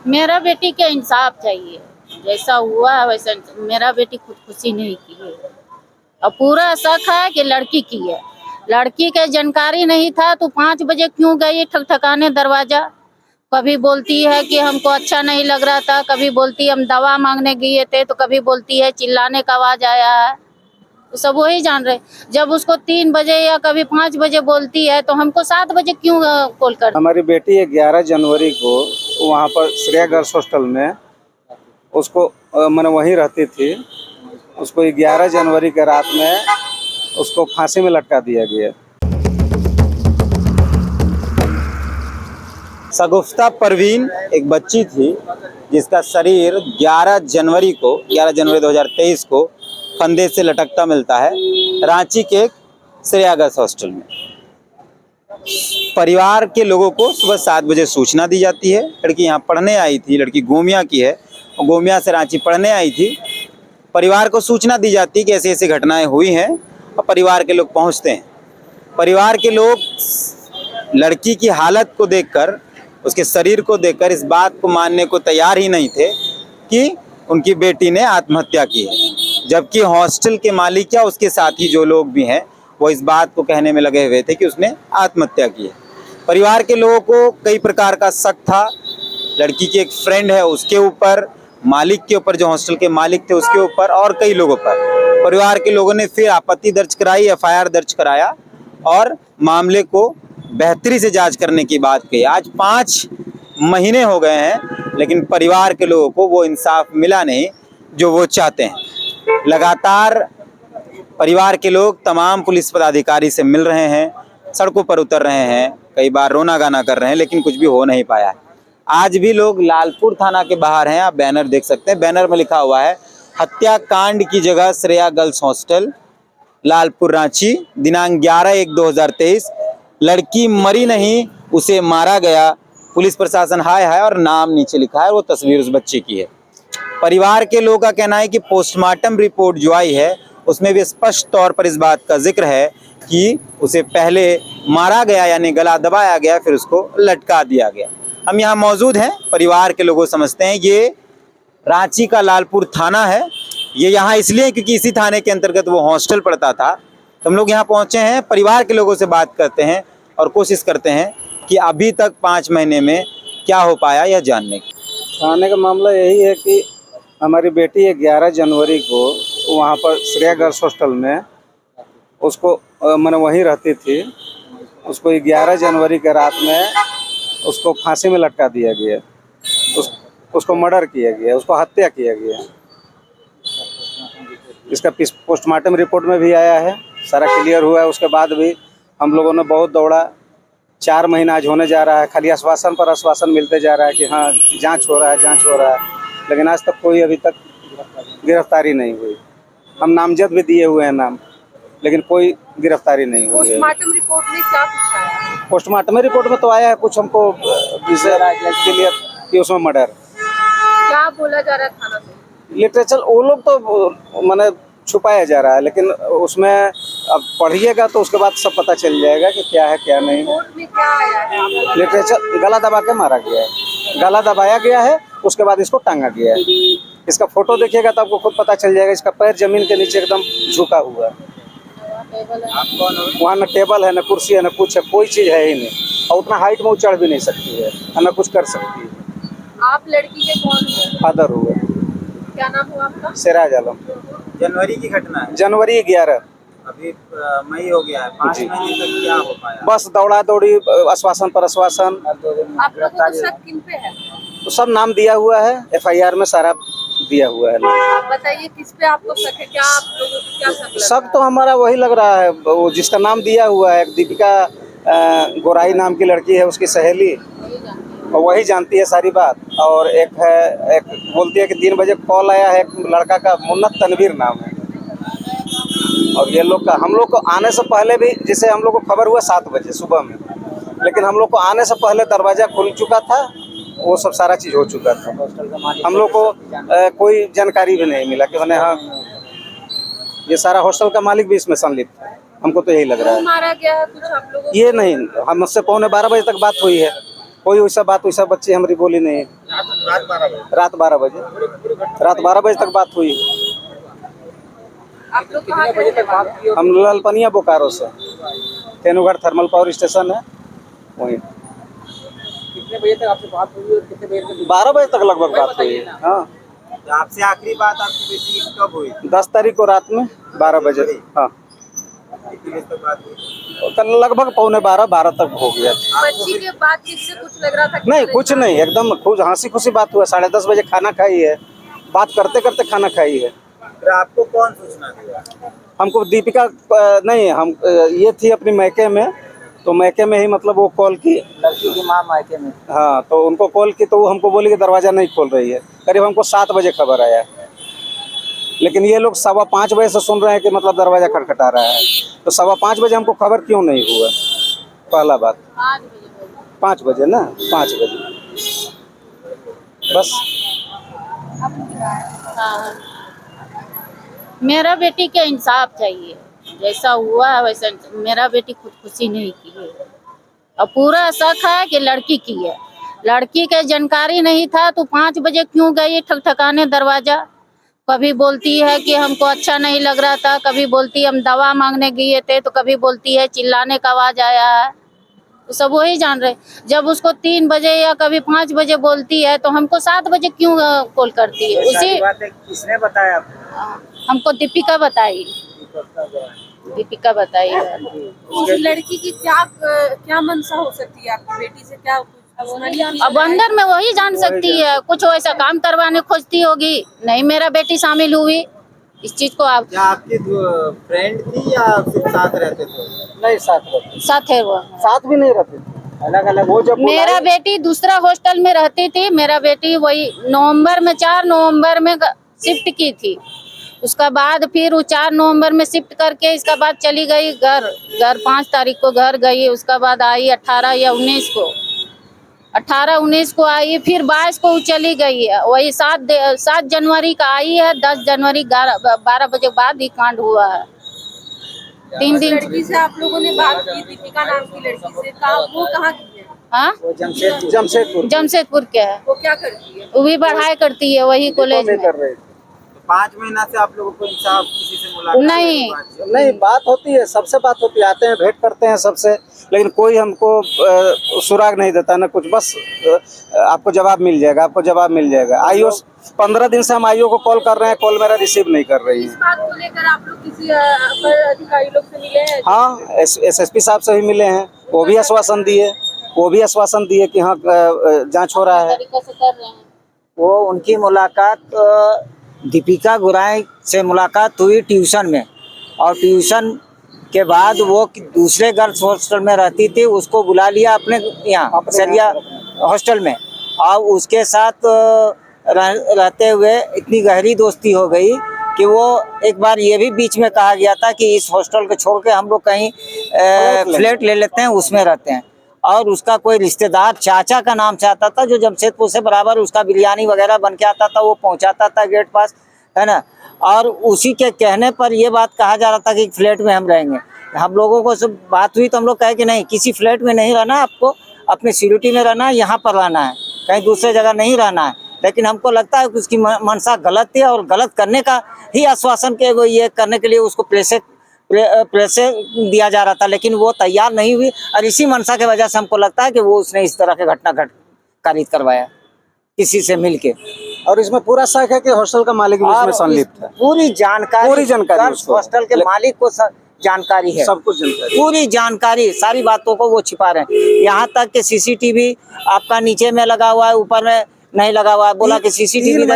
मेरा बेटी के इंसाफ चाहिए, जैसा हुआ है वैसा। मेरा बेटी खुदकुशी नहीं की है और पूरा शक है कि लड़की की है। लड़की के जानकारी नहीं था तो 5 बजे क्यों गई ठकठकाने दरवाजा। कभी बोलती है कि हमको अच्छा नहीं लग रहा था, कभी बोलती हम दवा मांगने गए थे, तो कभी बोलती है चिल्लाने का आवाज आया है। तो सब वही जान रहे। जब उसको 3 बजे या कभी 5 बजे बोलती है तो हमको 7 बजे क्यों कॉल कर। हमारी बेटी 11 जनवरी को वहाँ पर श्रेया गर्ल्स हॉस्टल में उसको मैंने वहीं रहती थी। उसको 11 जनवरी के रात में उसको फांसी में लटका दिया गया। शगुफ्ता परवीन एक बच्ची थी जिसका शरीर 11 जनवरी 2023 को फंदे से लटकता मिलता है रांची के एक श्रेया गर्ल्स हॉस्टल में। परिवार के लोगों को सुबह 7 बजे सूचना दी जाती है। लड़की यहाँ पढ़ने आई थी, लड़की गोमिया की है, गोमिया से रांची पढ़ने आई थी। परिवार को सूचना दी जाती है कि ऐसी ऐसी घटनाएं हुई हैं और परिवार के लोग पहुँचते हैं। परिवार के लोग लड़की की हालत को देखकर, उसके शरीर को देखकर इस बात को मानने को तैयार ही नहीं थे कि उनकी बेटी ने आत्महत्या की है, जबकि हॉस्टल के मालिक या उसके साथी जो लोग भी हैं वो इस बात को कहने में लगे हुए थे कि उसने आत्महत्या की है। परिवार के लोगों को कई प्रकार का शक था। लड़की की एक फ्रेंड है उसके ऊपर, मालिक के ऊपर, जो हॉस्टल के मालिक थे उसके ऊपर, और कई लोगों पर। परिवार के लोगों ने फिर आपत्ति दर्ज कराई, FIR दर्ज कराया और मामले को बेहतरी से जांच करने की बात कही। आज 5 महीने हो गए हैं लेकिन परिवार के लोगों को वो इंसाफ मिला नहीं जो वो चाहते हैं। लगातार परिवार के लोग तमाम पुलिस पदाधिकारी से मिल रहे हैं, सड़कों पर उतर रहे हैं, कई बार रोना गाना कर रहे हैं, लेकिन कुछ भी हो नहीं पाया है। आज भी लोग लालपुर थाना के बाहर हैं, आप बैनर देख सकते हैं। बैनर में लिखा हुआ है हत्याकांड की जगह श्रेया गर्ल्स हॉस्टल, लालपुर रांची, दिनांक 11/1/2023। लड़की मरी नहीं, उसे मारा गया। पुलिस प्रशासन हाय हाय, और नाम नीचे लिखा है, वो तस्वीर उस बच्चे की है। परिवार के लोगों का कहना है कि पोस्टमार्टम रिपोर्ट जो आई है उसमें भी स्पष्ट तौर पर इस बात का जिक्र है कि उसे पहले मारा गया, यानी गला दबाया गया, फिर उसको लटका दिया गया। हम यहाँ मौजूद हैं, परिवार के लोगों समझते हैं ये रांची का लालपुर थाना है। ये यहाँ इसलिए क्योंकि इसी थाने के अंतर्गत वो हॉस्टल पड़ता था। तो हम लोग यहाँ पहुँचे हैं, परिवार के लोगों से बात करते हैं और कोशिश करते हैं कि अभी तक 5 महीने में क्या हो पाया यह जानने की। थाने का मामला यही है कि हमारी बेटी 11 जनवरी को वहाँ पर श्रेया गर्ल्स हॉस्टल में उसको मैंने वहीं रहती थी। उसको 11 जनवरी के रात में उसको फांसी में लटका दिया गया। उसको मर्डर किया गया, उसको हत्या किया गया। इसका पोस्टमार्टम रिपोर्ट में भी आया है, सारा क्लियर हुआ है। उसके बाद भी हम लोगों ने बहुत दौड़ा। 4 महीना आज होने जा रहा है, खाली आश्वासन पर आश्वासन मिलते जा रहा है कि हाँ जांच हो रहा है, जांच हो रहा है, लेकिन आज तक कोई अभी तक गिरफ्तारी नहीं हुई। हम नामजद भी दिए हुए हैं नाम, लेकिन कोई गिरफ्तारी नहीं हुई है। पोस्टमार्टम रिपोर्ट में क्या पूछा है? पोस्टमार्टम रिपोर्ट में तो आया है कुछ हमको क्लियर कि उसमें मर्डर। क्या बोला जा रहा है थाना से? लिटरेचर वो लोग तो मैंने छुपाया जा रहा है, लेकिन उसमें अब पढ़िएगा तो उसके बाद सब पता चल जाएगा कि क्या है क्या नहीं। रिपोर्ट में क्या आया है? लिटरेचर गला दबा के मारा गया है, गला दबाया गया है, उसके बाद इसको टांगा गया है। इसका फोटो देखिएगा तो आपको खुद पता चल जाएगा। इसका पैर जमीन के नीचे एकदम झुका हुआ है। वहाँ न टेबल है, न कुर्सी है, न कुछ है, कोई चीज़ है ही नहीं। और उतना हाइट में वो चढ़ भी नहीं सकती है, न कुछ कर सकती है। आप लड़की के कौन हुए? फादर हुए। क्या नाम हुआ आपका? सिराज आलम। जनवरी की घटना है, जनवरी 11। अभी मई हो गया है। 5 महीने तक क्या हो पाया? बस दौड़ा दौड़ी, आश्वासन पर आश्वासन। आप लोगों को शक किन पे है? तो सब नाम दिया हुआ है, FIR में सारा दिया हुआ है। आप बताइए किस पे आपको शक है? क्या आप लोगों को क्या शक लगा? सब तो हमारा वही लग रहा है, वो जिसका नाम दिया हुआ है, दीपिका गोराई नाम की लड़की है, उसकी सहेली, और वही जानती है सारी बात। और एक बोलती है कि 3 बजे कॉल आया है, एक लड़का का मुन्नत तनवीर नाम है। और ये लोग का हम लोग को आने से पहले भी, जैसे हम लोग को खबर हुआ 7 बजे सुबह में, लेकिन हम लोग को आने से पहले दरवाजा खुल चुका था, वो सब सारा चीज़ हो चुका था। हम लोग को कोई जानकारी भी नहीं मिला कि मैंने, हाँ ये सारा हॉस्टल का मालिक भी इसमें संलिप्त है। हमको तो यही लग रहा है। मारा गया है कुछ आप लोगों को? ये नहीं, हमसे 11:15 बजे तक बात हुई है, कोई वैसा बात वैसा बच्ची हमारी बोली नहीं है। रात 12 बजे। रात 12 बजे तक बात हुई। आप लोग कहाँ के रहने वाले हैं? हम लालपनिया बोकारो से, तेनुगढ़ थर्मल पावर स्टेशन है वहीं। कितने बजे तक आपसे बात हुई और कितने बजे तक? 12 बजे तक लगभग बात हुई। हाँ, तो आपसे आखिरी बात आपकी बेटी की कब हुई? 10 तारीख को रात में 12 बजे। हाँ, कितनी बजे तक बात हुई? कल लगभग 11:15 तक हो गया। बच्ची के बातचीत से कुछ लग रहा था कि नहीं, कुछ नहीं, एकदम खुश हंसी खुशी बात हुआ। 10:30 बजे खाना खाई है, बात करते करते खाना खाई है। फिर आपको कौन सूचना दिया? हमको दीपिका नहीं, हम ये थी अपनी मैके में, तो मैके में ही मतलब वो कॉल की। लड़की की माँ मायके में। हाँ, तो उनको कॉल की तो वो हमको बोली कि दरवाज़ा नहीं खोल रही है। करीब हमको 7 बजे खबर आया, लेकिन ये लोग 5:15 बजे से सुन रहे हैं कि मतलब दरवाज़ा खटखटा रहा है। तो 5:15 बजे हमको खबर क्यों नहीं हुआ? पहला बात 5 बजे ना, 5 बजे बस। हाँ, मेरा बेटी के इंसाफ चाहिए। जैसा हुआ है वैसा मेरा बेटी खुदकुशी नहीं की है। और पूरा शक है कि लड़की की है। लड़की के जानकारी नहीं था तो 5 बजे क्यों गई ठकठकाने दरवाजा? कभी बोलती है कि हमको अच्छा नहीं लग रहा था, कभी बोलती है हम दवा मांगने गए थे, तो कभी बोलती है चिल्लाने का आवाज आया है। तो सब वही जान रहे। जब उसको 3 बजे या कभी 5 बजे बोलती है तो हमको 7 बजे क्यों कॉल करती है? उसी बात है, किसने बताया आपको? हमको दीपिका बताई। दीपिका बताई है। उस लड़की की क्या मंशा हो सकती है? आपकी बेटी से क्या अब अंदर में वही जान सकती है। कुछ वैसा काम करवाने खोजती होगी। नहीं, मेरा बेटी शामिल हुई इस चीज को। आप क्या आपकी फ्रेंड थी या सिर्फ साथ रहते थे? नहीं, साथ है वो। साथ भी नहीं रहते थे, अलग अलग। वो जब मेरा बेटी दूसरा हॉस्टल में रहती थी। मेरा बेटी वही 4 नवंबर में शिफ्ट की थी। उसका बाद फिर वो 4 नवंबर में शिफ्ट करके इसका बाद चली गई घर 5 तारीख को घर गई। उसका बाद आई 18 या 19 को, 18-19 को आई। फिर 22 को चली गई है। वही 7 जनवरी का आई है। 10 जनवरी 12 बजे बाद ही कांड हुआ है। 3 दिन। लड़की से आप लोगों ने बात की, दीपिका नाम की लड़की से? वो कहाँ की है? हाँ, जमशेदपुर के है। वो क्या करती है? वो भी पढ़ाई करती है वही कॉलेज में। कर रहे थे। 5 महीना से आप लोगों को इंसाफ किसी से मुलाकात नहीं, बात होती है, सबसे बात होती है, आते हैं भेंट करते हैं सबसे, लेकिन कोई हमको सुराग नहीं देता ना कुछ। बस आपको जवाब मिल जाएगा, आपको जवाब मिल जाएगा। आईओ 15 दिन से हम आईओ को कॉल कर रहे हैं, कॉल मेरा रिसीव नहीं कर रही इस है। बात को लेकर आप लोग किसी अपर अधिकारी लोग से मिले हैं? हाँ, एसएसपी साहब से भी मिले हैं। वो भी आश्वासन दिए कि हाँ जांच हो रहा है। तरीके से कर रहे हैं। वो उनकी मुलाकात दीपिका गुराई से मुलाकात हुई ट्यूशन में, और ट्यूशन के बाद वो दूसरे गर्ल्स हॉस्टल में रहती थी, उसको बुला लिया अपने यहाँ सरिया हॉस्टल में, और उसके साथ रहते हुए इतनी गहरी दोस्ती हो गई कि वो एक बार ये भी बीच में कहा गया था कि इस हॉस्टल को छोड़ के हम लोग कहीं फ्लैट ले लेते हैं, उसमें रहते हैं। और उसका कोई रिश्तेदार चाचा का नाम से आता था, जो जमशेदपुर से बराबर उसका बिरयानी वगैरह बन के आता था, वो पहुंचाता था गेट पास, है ना। और उसी के कहने पर ये बात कहा जा रहा था कि फ्लैट में हम रहेंगे। हम लोगों को सब बात हुई तो हम लोग कहे कि नहीं, किसी फ्लैट में नहीं रहना, आपको अपने सिक्योरिटी में रहना है, यहाँ पर रहना है, कहीं दूसरे जगह नहीं रहना है। लेकिन हमको लगता है कि उसकी मंशा गलत थी, और गलत करने का ही आश्वासन के वो ये करने के लिए उसको प्रेशर दिया जा रहा था, लेकिन वो तैयार नहीं हुई। और इसी मंशा की वजह से हमको लगता है कि वो उसने इस तरह के घटना कारित करवाया किसी से मिलके। और इसमें पूरा शक है कि हॉस्टल का मालिक भी इसमें संलिप्त है। पूरी जानकारी उसको। हॉस्टल के मालिक को जानकारी है, सब कुछ जानकारी, पूरी जानकारी, सारी बातों को वो छिपा रहे हैं। यहाँ तक कि सीसीटीवी आपका नीचे में लगा हुआ है, ऊपर में नहीं लगा हुआ है। बोला कि सीसीटीवी 3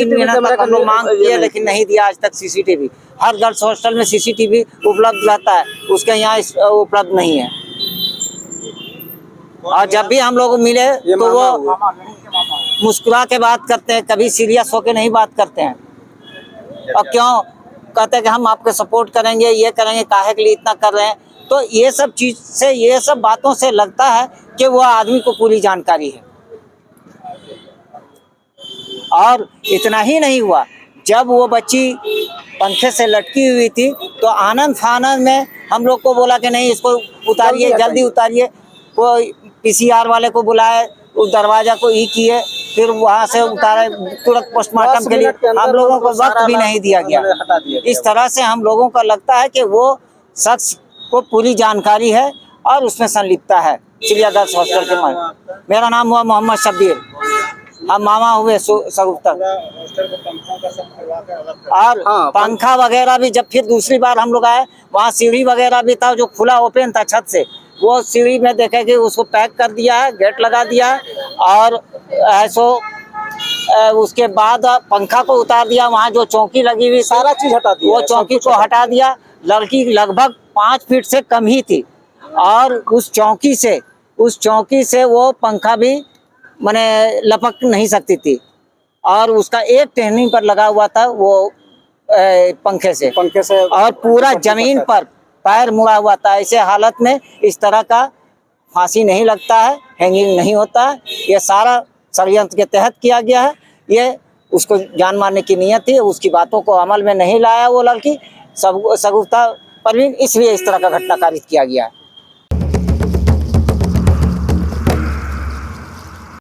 महीना तक हम लोग मांग किए, लेकिन नहीं दिया आज तक सीसीटीवी। हर गर्ल्स हॉस्टल में सीसीटीवी उपलब्ध रहता है, उसके यहाँ उपलब्ध नहीं है। और जब भी हम लोग मिले तो वो मुस्कुरा के बात करते हैं, कभी सीरियस होके नहीं बात करते हैं। और क्यों कहते हैं कि हम आपको सपोर्ट करेंगे, ये करेंगे, काहे के लिए इतना कर रहे हैं। तो ये सब चीज से, ये सब बातों से लगता है कि वो आदमी को पूरी जानकारी है। और इतना ही नहीं हुआ, जब वो बच्ची पंखे से लटकी हुई थी तो आनंद फानंद में हम लोग को बोला कि नहीं, इसको उतारिए, जल्दी उतारिए। कोई पीसीआर वाले को बुलाए, उस दरवाजा को ही किए, फिर वहां से उतारे, तुरंत पोस्टमार्टम के लिए हम लोगों को वक्त भी नहीं दिया गया। हटा दिया इस तरह से हम लोगों को लगता है कि वो शख्स को पूरी जानकारी है और उसमें संलिप्तता है चिड़ियाघर हॉस्टल के मालिक। मेरा नाम हुआ मोहम्मद शब्बीर, हम मामा हुए सगुफ्ता। और हाँ, पंखा वगैरह भी जब फिर दूसरी बार हम लोग आए, वहाँ सीढ़ी वगैरह भी था जो खुला ओपन था छत से, वो सीढ़ी में देखे कि उसको पैक कर दिया है, गेट लगा दिया है और ऐसो उसके बाद पंखा को उतार दिया। वहाँ जो चौकी लगी हुई सारा चीज हटा दिया वो है, सब चौकी कुछ को हटा दिया। लड़की लगभग 5 फीट से कम ही थी और उस चौकी से वो पंखा भी माने लपक नहीं सकती थी और उसका एक टहनी पर लगा हुआ था वो पंखे से और पूरा जमीन पर पैर मुड़ा हुआ था। ऐसे हालत में इस तरह का फांसी नहीं लगता है, हैंगिंग नहीं होता है। ये सारा षड्यंत्र के तहत किया गया है। ये उसको जान मारने की नीयत थी, उसकी बातों को अमल में नहीं लाया वो लड़की सगुफ्ता परवीन, इसलिए इस तरह का घटना कारित किया गया है।